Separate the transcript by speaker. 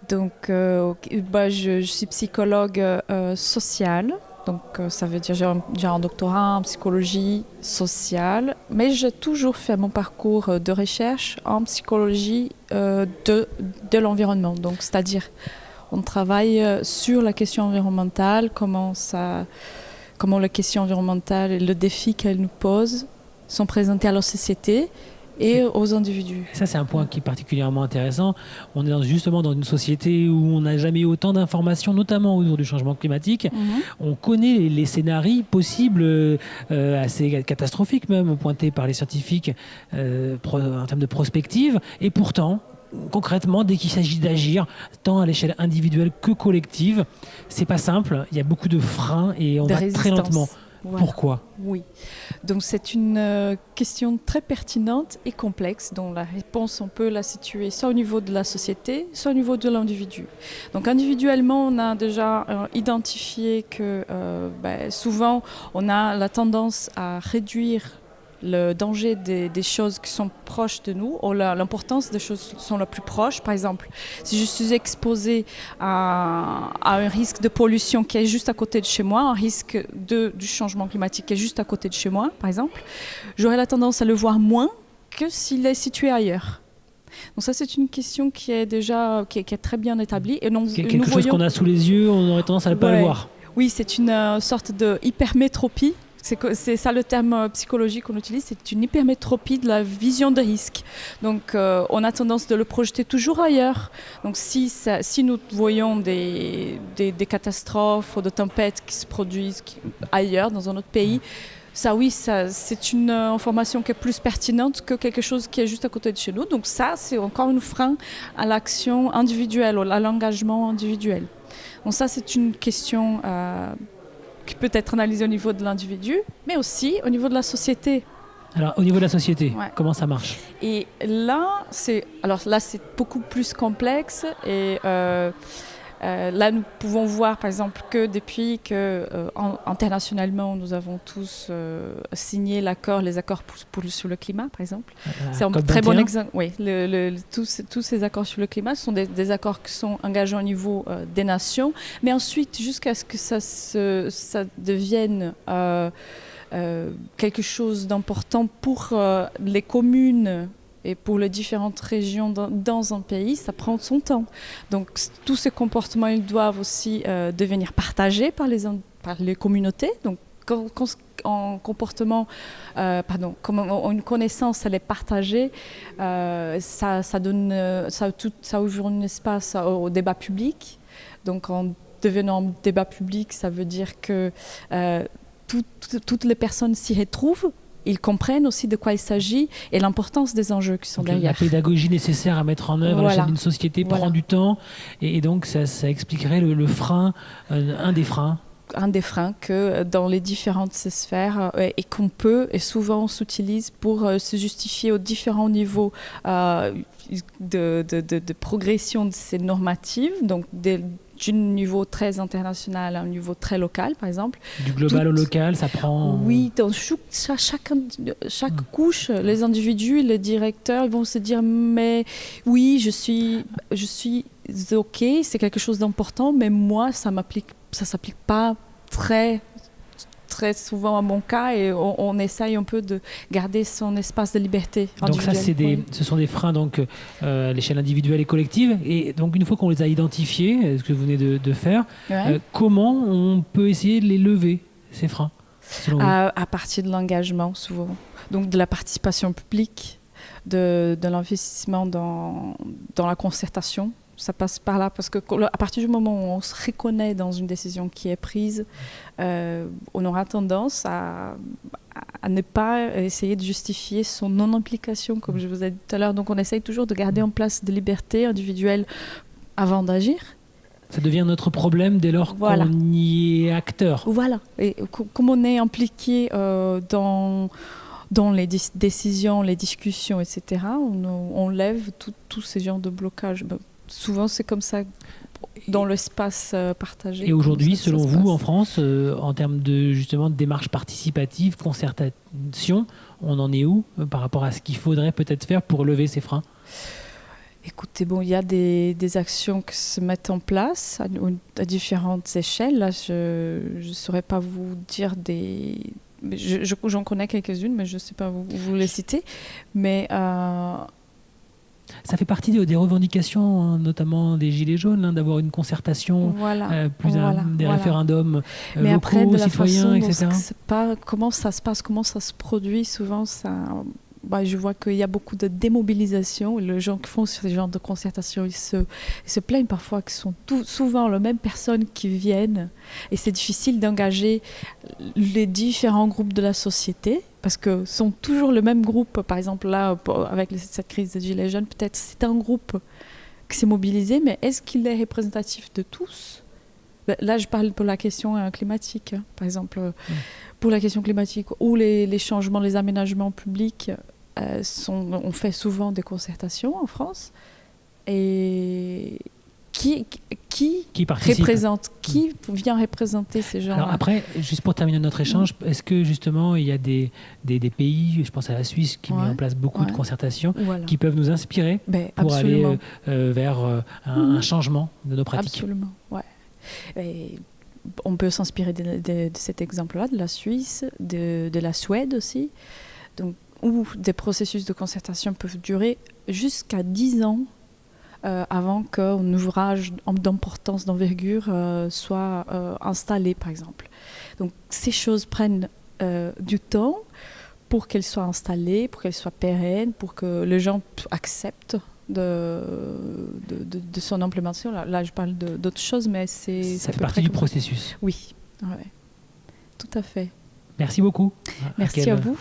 Speaker 1: Donc, je suis psychologue sociale. Donc, ça veut dire j'ai un doctorat en psychologie sociale, mais j'ai toujours fait mon parcours de recherche en psychologie de l'environnement. Donc, c'est-à-dire, on travaille sur la question environnementale, comment les questions environnementales et le défi qu'elles nous posent sont présentés à la société et aux individus.
Speaker 2: Ça, c'est un point qui est particulièrement intéressant. On est justement dans une société où on n'a jamais eu autant d'informations, notamment autour du changement climatique. On connaît les scénarios possibles, assez catastrophiques même, pointés par les scientifiques en termes de prospective. Et pourtant, concrètement, dès qu'il s'agit d'agir, tant à l'échelle individuelle que collective, c'est pas simple. Il y a beaucoup de freins et on va très lentement. Voilà. Pourquoi ?
Speaker 1: Oui, donc c'est une question très pertinente et complexe dont la réponse, on peut la situer soit au niveau de la société, soit au niveau de l'individu. Donc individuellement, on a déjà identifié que souvent, on a la tendance à réduire le danger des choses qui sont proches de nous, ou l'importance des choses qui sont les plus proches. Par exemple, si je suis exposée à un risque de pollution qui est juste à côté de chez moi, un risque du changement climatique qui est juste à côté de chez moi, par exemple, j'aurais la tendance à le voir moins que s'il est situé ailleurs. Donc ça, c'est une question qui est déjà qui est très bien établie. Et donc,
Speaker 2: quelque chose qu'on a sous les yeux, on aurait tendance à ne pas le voir.
Speaker 1: Oui, c'est une sorte de hypermétropie. C'est ça le terme psychologique qu'on utilise, c'est une hypermétropie de la vision de risque. Donc on a tendance de le projeter toujours ailleurs. Donc si nous voyons des catastrophes ou des tempêtes qui se produisent ailleurs, dans un autre pays, c'est une information qui est plus pertinente que quelque chose qui est juste à côté de chez nous. Donc ça, c'est encore un frein à l'action individuelle, à l'engagement individuel. Donc ça, c'est une question qui peut être analysé au niveau de l'individu, mais aussi au niveau de la société.
Speaker 2: Alors, au niveau de la société, comment ça marche ?
Speaker 1: Et là, c'est beaucoup plus complexe. Et là, nous pouvons voir, par exemple, que depuis que internationalement, nous avons tous signé les accords sur le climat, par exemple. C'est un très bon exemple. Oui, tous ces accords sur le climat sont des accords qui sont engagés au niveau des nations, mais ensuite, jusqu'à ce que ça devienne quelque chose d'important pour les communes et pour les différentes régions dans un pays, ça prend son temps. Donc tous ces comportements, ils doivent aussi devenir partagés par les communautés. Donc quand une connaissance elle est partagée, ça ouvre un espace au débat public. Donc en devenant un débat public, ça veut dire que toutes les personnes s'y retrouvent. Ils comprennent aussi de quoi il s'agit et l'importance des enjeux qui sont derrière.
Speaker 2: La pédagogie nécessaire à mettre en œuvre à l'échelle d'une société prend du temps et donc ça expliquerait le frein, un des freins.
Speaker 1: Un des freins que dans les différentes sphères et qu'on peut et souvent on s'utilise pour se justifier aux différents niveaux de progression de ces normatives, donc d'un niveau très international à un niveau très local, par exemple.
Speaker 2: Du global au local, ça prend...
Speaker 1: Oui, dans chaque couche, les individus, les directeurs, ils vont se dire, mais oui, je suis OK, c'est quelque chose d'important, mais moi, ça s'applique pas très souvent à mon cas et on essaye un peu de garder son espace de liberté individuelle.
Speaker 2: Donc ça, ce sont des freins donc, à l'échelle individuelle et collective. Et donc une fois qu'on les a identifiés, ce que vous venez de faire, comment on peut essayer de les lever, ces freins, selon vous ?
Speaker 1: À partir de l'engagement, souvent. Donc de la participation publique, de l'investissement dans la concertation. Ça passe par là parce que à partir du moment où on se reconnaît dans une décision qui est prise, on aura tendance à ne pas essayer de justifier son non-implication, comme je vous ai dit tout à l'heure. Donc on essaye toujours de garder en place des libertés individuelles avant d'agir.
Speaker 2: Ça devient notre problème dès lors qu'on y est acteur.
Speaker 1: Voilà. Et comme on est impliqué dans les décisions, les discussions, etc., on lève tous ces genres de blocages. Souvent, c'est comme ça dans l'espace partagé.
Speaker 2: Et aujourd'hui, selon vous, en France, en termes de démarche participative, concertation, on en est où par rapport à ce qu'il faudrait peut-être faire pour lever ces freins ?
Speaker 1: Écoutez, bon, il y a des actions qui se mettent en place à différentes échelles. Là, je ne saurais pas vous dire des... J'en connais quelques-unes, mais je ne sais pas vous les citer. Mais...
Speaker 2: Ça fait partie des revendications, hein, notamment des Gilets jaunes, hein, d'avoir une concertation, des référendums
Speaker 1: mais
Speaker 2: locaux,
Speaker 1: après, de la
Speaker 2: citoyens,
Speaker 1: façon
Speaker 2: etc.
Speaker 1: Comment ça se passe, comment ça se produit, souvent, je vois qu'il y a beaucoup de démobilisation. Les gens qui font ce genre de concertation, ils se plaignent parfois que ce sont souvent les mêmes personnes qui viennent. Et c'est difficile d'engager les différents groupes de la société, parce que ce sont toujours le même groupe. Par exemple, là, avec cette crise des Gilets jaunes, peut-être c'est un groupe qui s'est mobilisé, mais est-ce qu'il est représentatif de tous ? Là, je parle pour la question climatique, hein. Par exemple, pour la question climatique, ou les changements, les aménagements publics, on fait souvent des concertations en France. Et qui représente, qui vient représenter ces gens-là?
Speaker 2: Alors après, juste pour terminer notre échange, est-ce que justement il y a des pays, je pense à la Suisse, qui met en place beaucoup de concertations, qui peuvent nous inspirer pour aller vers un changement de nos pratiques?
Speaker 1: Absolument, ouais. Et on peut s'inspirer de cet exemple-là, de la Suisse, de la Suède aussi, donc, où des processus de concertation peuvent durer jusqu'à 10 ans avant qu'un ouvrage d'importance, d'envergure soit installé, par exemple. Donc ces choses prennent du temps pour qu'elles soient installées, pour qu'elles soient pérennes, pour que les gens acceptent de son implémentation. Là, je parle d'autres choses, mais
Speaker 2: ça fait partie du processus.
Speaker 1: Oui, ouais, tout à fait.
Speaker 2: Merci beaucoup.
Speaker 1: Merci à vous.